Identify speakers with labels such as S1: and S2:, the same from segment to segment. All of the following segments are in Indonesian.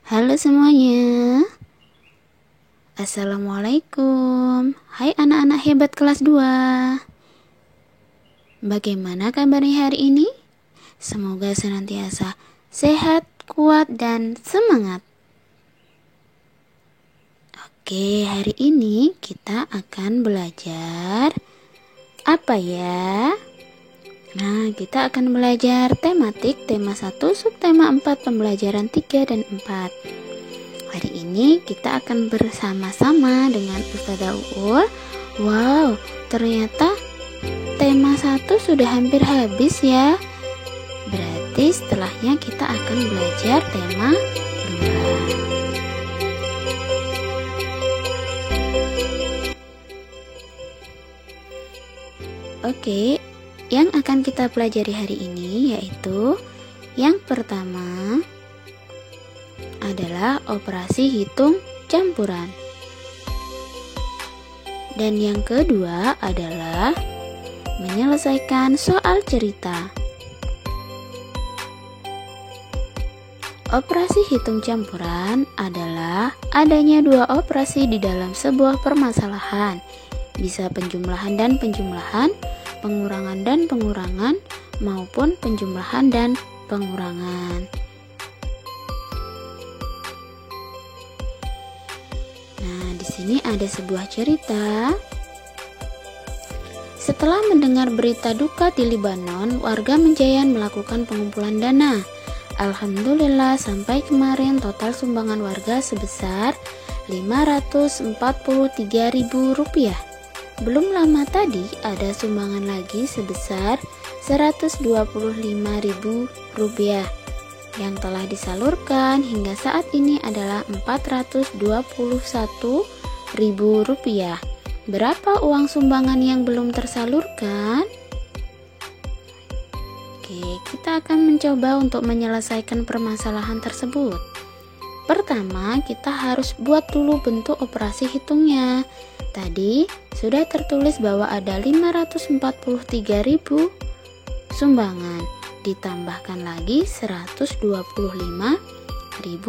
S1: Halo semuanya. Assalamualaikum. Hai anak-anak hebat kelas 2. Bagaimana kabarnya hari ini? Semoga senantiasa sehat, kuat, dan semangat. Oke, hari ini kita akan belajar apa ya? Nah, kita akan belajar tematik, tema 1, subtema 4, pembelajaran 3 dan 4. Hari ini kita akan bersama-sama dengan Ustazah Uul. Wow, ternyata tema 1 sudah hampir habis ya. Berarti setelahnya kita akan belajar tema 2. Oke, yang akan kita pelajari hari ini yaitu yang pertama adalah operasi hitung campuran. Dan yang kedua adalah menyelesaikan soal cerita. Operasi hitung campuran adalah adanya dua operasi di dalam sebuah permasalahan. Bisa penjumlahan dan penjumlahan, pengurangan dan pengurangan, maupun penjumlahan dan pengurangan. Nah, di sini ada sebuah cerita. Setelah mendengar berita duka di Libanon, warga Menjayan melakukan pengumpulan dana. Alhamdulillah, sampai kemarin total sumbangan warga sebesar Rp543.000. Belum lama tadi ada sumbangan lagi sebesar Rp125.000. Yang telah disalurkan hingga saat ini adalah Rp421.000. Berapa uang sumbangan yang belum tersalurkan? Oke, kita akan mencoba untuk menyelesaikan permasalahan tersebut. Pertama, kita harus buat dulu bentuk operasi hitungnya. Tadi sudah tertulis bahwa ada 543.000 sumbangan, ditambahkan lagi Rp125.000.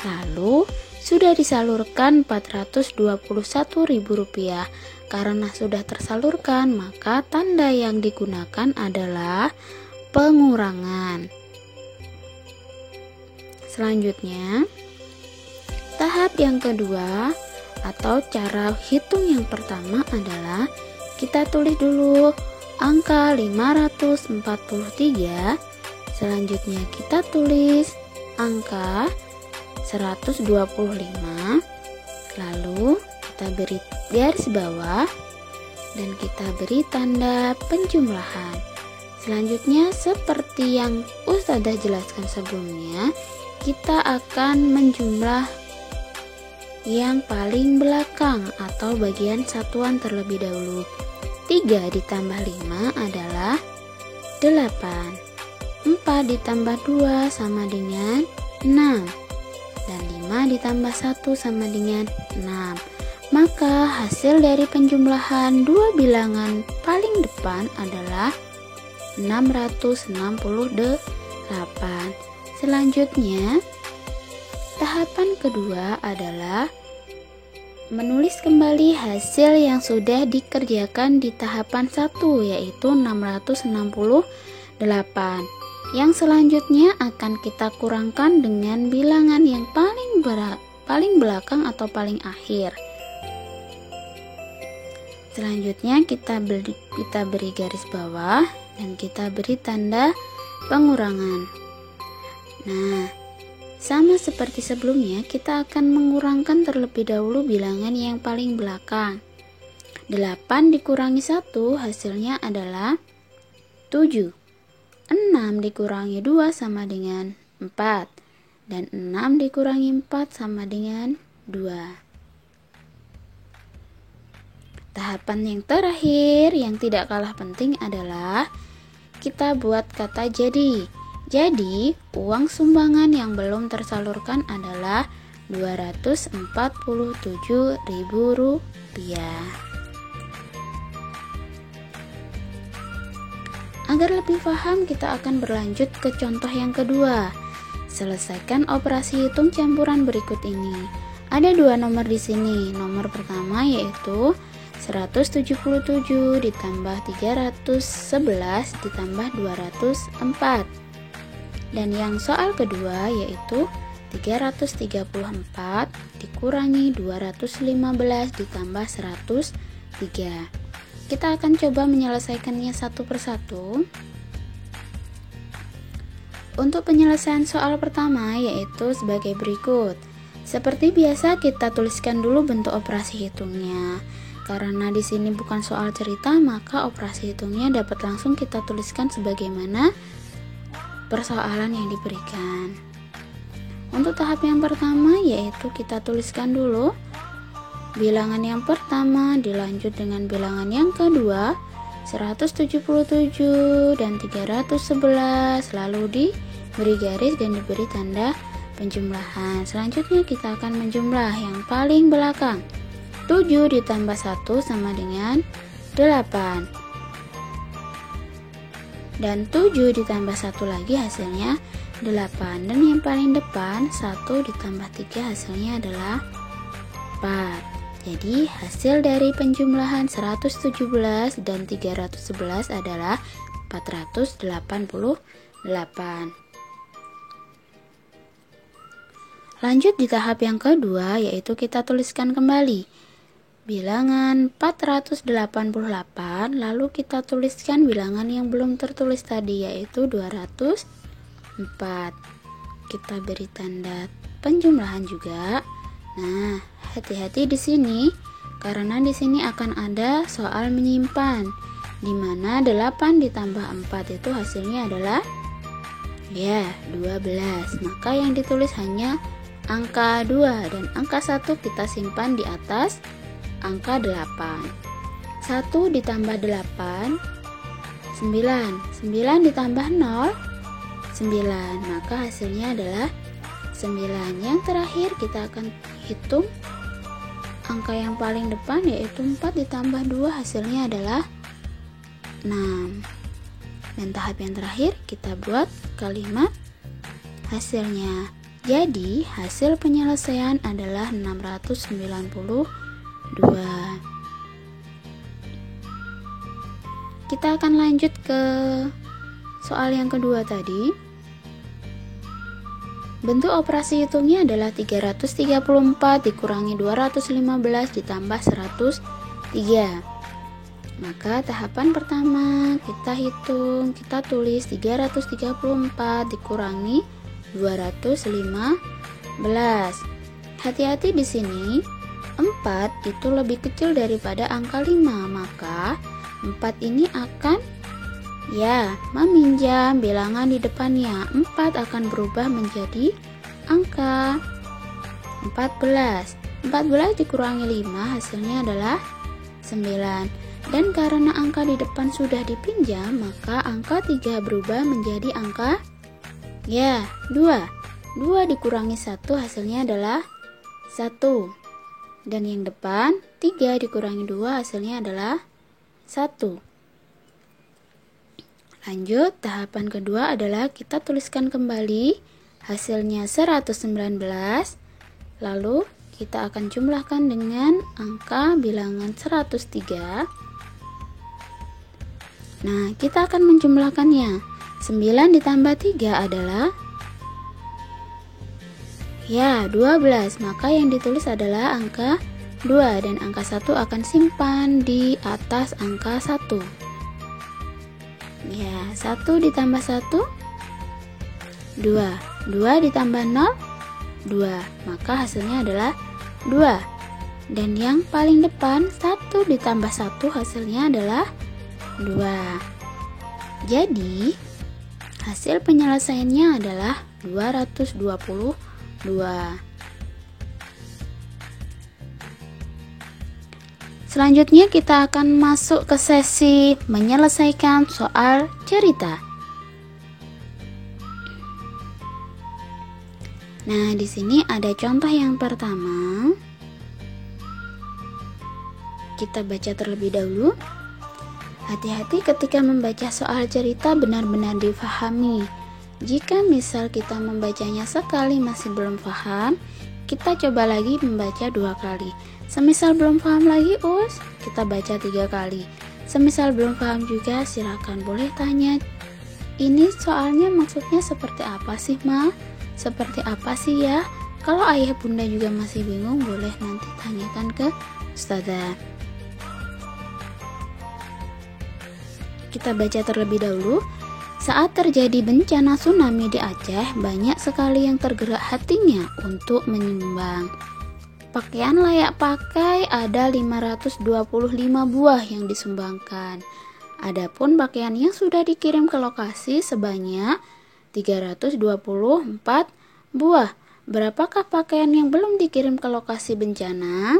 S1: Lalu sudah disalurkan Rp421.000. Karena sudah tersalurkan, maka tanda yang digunakan adalah pengurangan. Selanjutnya, tahap yang kedua atau cara hitung yang pertama adalah kita tulis dulu angka 543. Selanjutnya kita tulis angka 125. Lalu kita beri garis bawah dan kita beri tanda penjumlahan. Selanjutnya seperti yang Ustazah jelaskan sebelumnya, kita akan menjumlah yang paling belakang atau bagian satuan terlebih dahulu. 3 ditambah 5 adalah 8. 4 ditambah 2 sama dengan 6. Dan 5 ditambah 1 sama dengan 6. Maka hasil dari penjumlahan dua bilangan paling depan adalah 668. Selanjutnya, tahapan kedua adalah menulis kembali hasil yang sudah dikerjakan di tahapan 1, yaitu 668. Yang selanjutnya akan kita kurangkan dengan bilangan yang paling belakang atau paling akhir. Selanjutnya kita beri garis bawah dan kita beri tanda pengurangan. Nah, sama seperti sebelumnya, kita akan mengurangkan terlebih dahulu bilangan yang paling belakang. 8 dikurangi 1 hasilnya adalah 7. 6 dikurangi 2 sama dengan 4. Dan 6 dikurangi 4 sama dengan 2. Tahapan yang terakhir yang tidak kalah penting adalah kita buat kata jadi. Jadi, uang sumbangan yang belum tersalurkan adalah Rp247.000. Agar lebih paham, kita akan berlanjut ke contoh yang kedua. Selesaikan operasi hitung campuran berikut ini. Ada dua nomor di sini. Nomor pertama yaitu 177 ditambah 311 ditambah 204. Dan yang soal kedua yaitu 334 dikurangi 215 ditambah 103. Kita akan coba menyelesaikannya satu persatu. Untuk penyelesaian soal pertama yaitu sebagai berikut. Seperti biasa kita tuliskan dulu bentuk operasi hitungnya. Karena di sini bukan soal cerita, maka operasi hitungnya dapat langsung kita tuliskan sebagaimana persoalan yang diberikan. Untuk tahap yang pertama yaitu kita tuliskan dulu bilangan yang pertama dilanjut dengan bilangan yang kedua 177 dan 311, lalu diberi garis dan diberi tanda penjumlahan. Selanjutnya kita akan menjumlah yang paling belakang. 7 ditambah 1 sama dengan 8. Dan 7 ditambah 1 lagi hasilnya 8. Dan yang paling depan 1 ditambah 3 hasilnya adalah 4. Jadi hasil dari penjumlahan 117 dan 311 adalah 488. Lanjut di tahap yang kedua yaitu kita tuliskan kembali bilangan 488, lalu kita tuliskan bilangan yang belum tertulis tadi yaitu 204. Kita beri tanda penjumlahan juga. Nah, hati-hati di sini karena di sini akan ada soal menyimpan di mana 8 ditambah 4 itu hasilnya adalah 12. Maka yang ditulis hanya angka 2 dan angka 1 kita simpan di atas angka 8. 1 ditambah 8 9. 9 ditambah 0 9. Maka hasilnya adalah 9. Yang terakhir kita akan hitung angka yang paling depan yaitu 4 ditambah 2 hasilnya adalah 6. Dan tahap yang terakhir kita buat kalimat hasilnya. Jadi hasil penyelesaian adalah 692. Kita akan lanjut ke soal yang kedua tadi. Bentuk operasi hitungnya adalah 334 dikurangi 215 ditambah 103. Maka tahapan pertama kita hitung, kita tulis 334 dikurangi 215. Hati-hati di sini, 4 itu lebih kecil daripada angka 5, maka 4 ini akan meminjam bilangan di depannya. 4 akan berubah menjadi angka 14. 14 dikurangi 5 hasilnya adalah 9. Dan karena angka di depan sudah dipinjam, maka angka 3 berubah menjadi angka 2. 2 dikurangi 1 hasilnya adalah 1. Dan yang depan 3 dikurangi 2 hasilnya adalah 1. Lanjut, tahapan kedua adalah kita tuliskan kembali hasilnya 119, lalu kita akan jumlahkan dengan angka bilangan 103. Nah, kita akan menjumlahkannya. 9 ditambah 3 adalah 12, maka yang ditulis adalah angka 2 dan angka 1 akan simpan di atas angka 1. 1 ditambah 1 2. 2 ditambah 0 2. Maka hasilnya adalah 2. Dan yang paling depan 1 ditambah 1 hasilnya adalah 2. Jadi hasil penyelesaiannya adalah 222. Selanjutnya kita akan masuk ke sesi menyelesaikan soal cerita. Nah, di sini ada contoh yang pertama. Kita baca terlebih dahulu. Hati-hati ketika membaca soal cerita, benar-benar difahami. Jika misal kita membacanya sekali masih belum paham, kita coba lagi membaca 2 kali. Semisal belum paham lagi, kita baca 3 kali. Semisal belum paham juga, silakan boleh tanya, ini soalnya maksudnya seperti apa sih, Ma? Seperti apa sih ya? Kalau ayah bunda juga masih bingung, boleh nanti tanyakan ke Ustazah. Kita baca terlebih dahulu. Saat terjadi bencana tsunami di Aceh, banyak sekali yang tergerak hatinya untuk menyumbang. Pakaian layak pakai ada 525 buah yang disumbangkan. Adapun pakaian yang sudah dikirim ke lokasi sebanyak 324 buah. Berapakah pakaian yang belum dikirim ke lokasi bencana?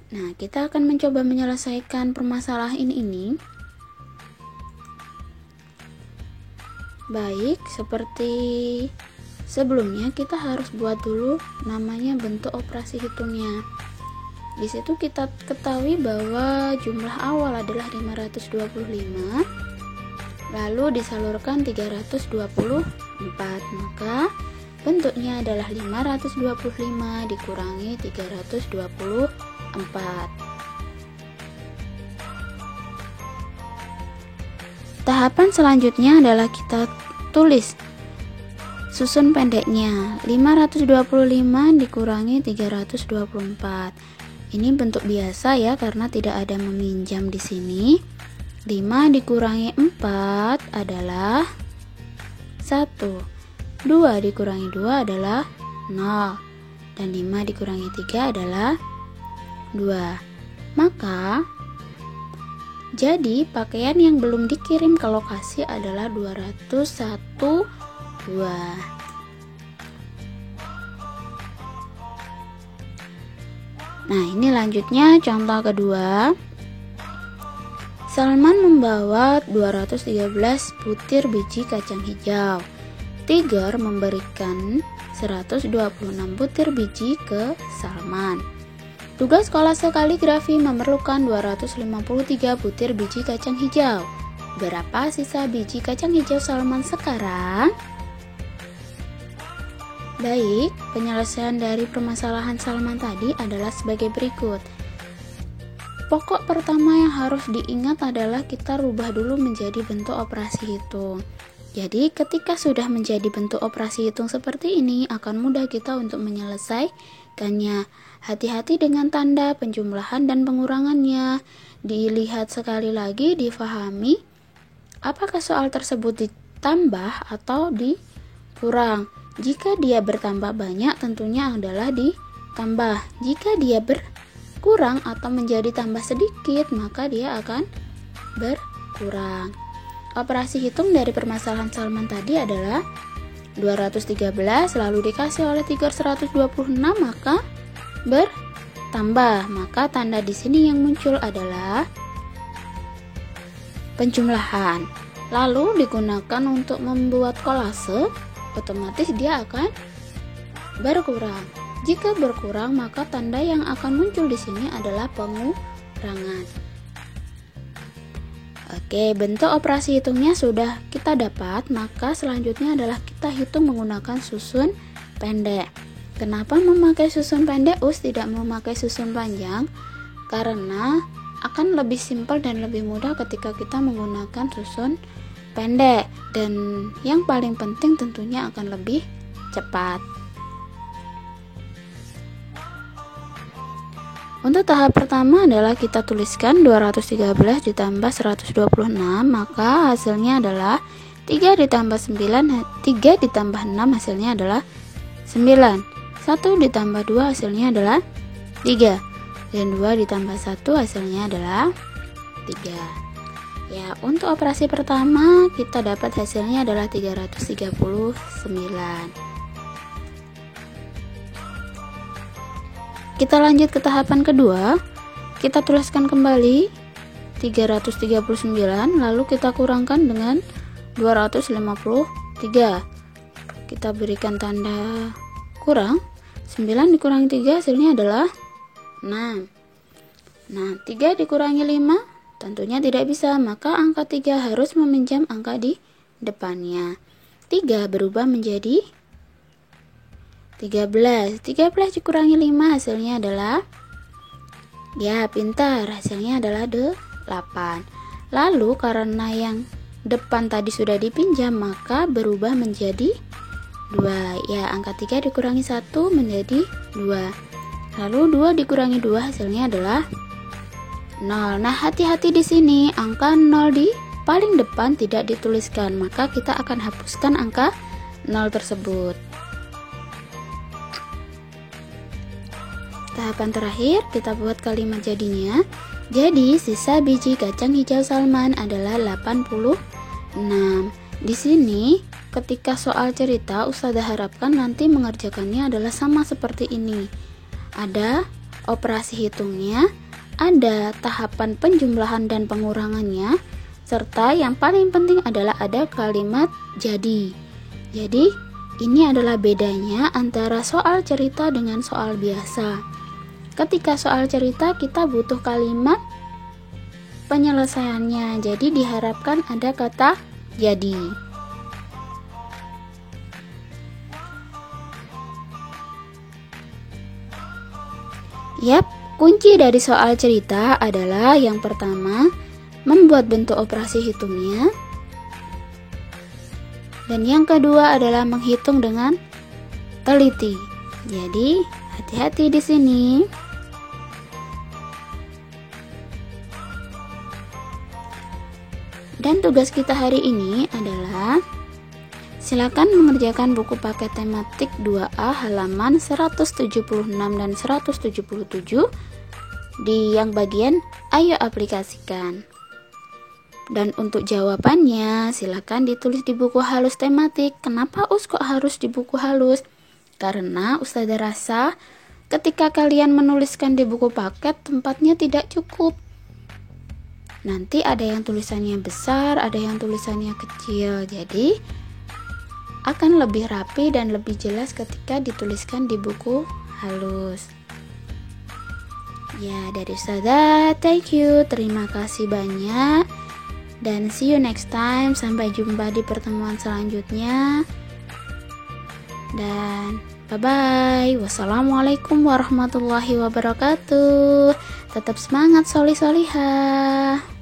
S1: Nah, kita akan mencoba menyelesaikan permasalahan ini. Baik, seperti sebelumnya kita harus buat dulu namanya bentuk operasi hitungnya. Di situ kita ketahui bahwa jumlah awal adalah 525, lalu disalurkan 324, maka bentuknya adalah 525 dikurangi 324. Tahapan selanjutnya adalah kita tulis susun pendeknya. 525 dikurangi 324. Ini bentuk biasa ya, karena tidak ada meminjam di sini. 5 dikurangi 4 adalah 1. 2 dikurangi 2 adalah 0. Dan 5 dikurangi 3 adalah 2. Maka jadi pakaian yang belum dikirim ke lokasi adalah 201 buah. Nah, ini lanjutnya contoh kedua. Salman membawa 213 butir biji kacang hijau. Tiger memberikan 126 butir biji ke Salman. Tugas kolase kaligrafi memerlukan 253 butir biji kacang hijau. Berapa sisa biji kacang hijau Salman sekarang? Baik, penyelesaian dari permasalahan Salman tadi adalah sebagai berikut. Pokok pertama yang harus diingat adalah kita rubah dulu menjadi bentuk operasi hitung. Jadi ketika sudah menjadi bentuk operasi hitung seperti ini, akan mudah kita untuk menyelesaikannya. Hati-hati dengan tanda penjumlahan dan pengurangannya. Dilihat sekali lagi, difahami apakah soal tersebut ditambah atau dikurang. Jika dia bertambah banyak, tentunya adalah ditambah. Jika dia berkurang atau menjadi tambah sedikit, maka dia akan berkurang. Operasi hitung dari permasalahan Salman tadi adalah 213 lalu dikasih oleh 326, maka bertambah. Maka tanda di sini yang muncul adalah penjumlahan. Lalu digunakan untuk membuat kolase, otomatis dia akan berkurang. Jika berkurang, maka tanda yang akan muncul di sini adalah pengurangan. Oke, bentuk operasi hitungnya sudah kita dapat, maka selanjutnya adalah kita hitung menggunakan susun pendek. Kenapa memakai susun pendek, tidak memakai susun panjang? Karena akan lebih simpel dan lebih mudah ketika kita menggunakan susun pendek, dan yang paling penting tentunya akan lebih cepat. Untuk tahap pertama adalah kita tuliskan 213 ditambah 126, maka hasilnya adalah 3 ditambah 9, 3 ditambah 6 hasilnya adalah 9. 1 ditambah 2 hasilnya adalah 3. Dan 2 ditambah 1 hasilnya adalah 3. Ya, untuk operasi pertama kita dapat hasilnya adalah 339. Kita lanjut ke tahapan kedua. Kita tuliskan kembali 339, lalu kita kurangkan dengan 253. Kita berikan tanda kurang. 9 dikurangi 3 hasilnya adalah 6. Nah, 3 dikurangi 5 tentunya tidak bisa, maka angka 3 harus meminjam angka di depannya. 3 berubah menjadi 13. 13 dikurangi 5 hasilnya adalah, ya pintar, hasilnya adalah 8. Lalu karena yang depan tadi sudah dipinjam, maka berubah menjadi 2. Ya, angka 3 dikurangi 1 menjadi 2. Lalu 2 dikurangi 2 hasilnya adalah 0. Nah, hati-hati di sini, angka 0 di paling depan tidak dituliskan, maka kita akan hapuskan angka 0 tersebut. Tahapan terakhir, kita buat kalimat jadinya. Jadi, sisa biji kacang hijau Salman adalah 86. Di sini, ketika soal cerita, Ustazah harapkan nanti mengerjakannya adalah sama seperti ini. Ada operasi hitungnya, ada tahapan penjumlahan dan pengurangannya, serta yang paling penting adalah ada kalimat jadi. Jadi, ini adalah bedanya antara soal cerita dengan soal biasa. Ketika soal cerita kita butuh kalimat penyelesaiannya, jadi diharapkan ada kata jadi. Yap, kunci dari soal cerita adalah yang pertama, membuat bentuk operasi hitungnya. Dan yang kedua adalah menghitung dengan teliti. Jadi, hati-hati di sini. Dan tugas kita hari ini adalah silakan mengerjakan buku paket tematik 2A halaman 176 dan 177 di yang bagian ayo aplikasikan. Dan untuk jawabannya silakan ditulis di buku halus tematik. Kenapa kok harus di buku halus? Karena Ustazah rasa ketika kalian menuliskan di buku paket tempatnya tidak cukup. Nanti ada yang tulisannya besar, ada yang tulisannya kecil. Jadi akan lebih rapi dan lebih jelas ketika dituliskan di buku halus. Ya, dari Ustazah, thank you, terima kasih banyak. Dan see you next time, sampai jumpa di pertemuan selanjutnya. Dan bye-bye. Wassalamualaikum warahmatullahi wabarakatuh. Tetap semangat solih-solihah.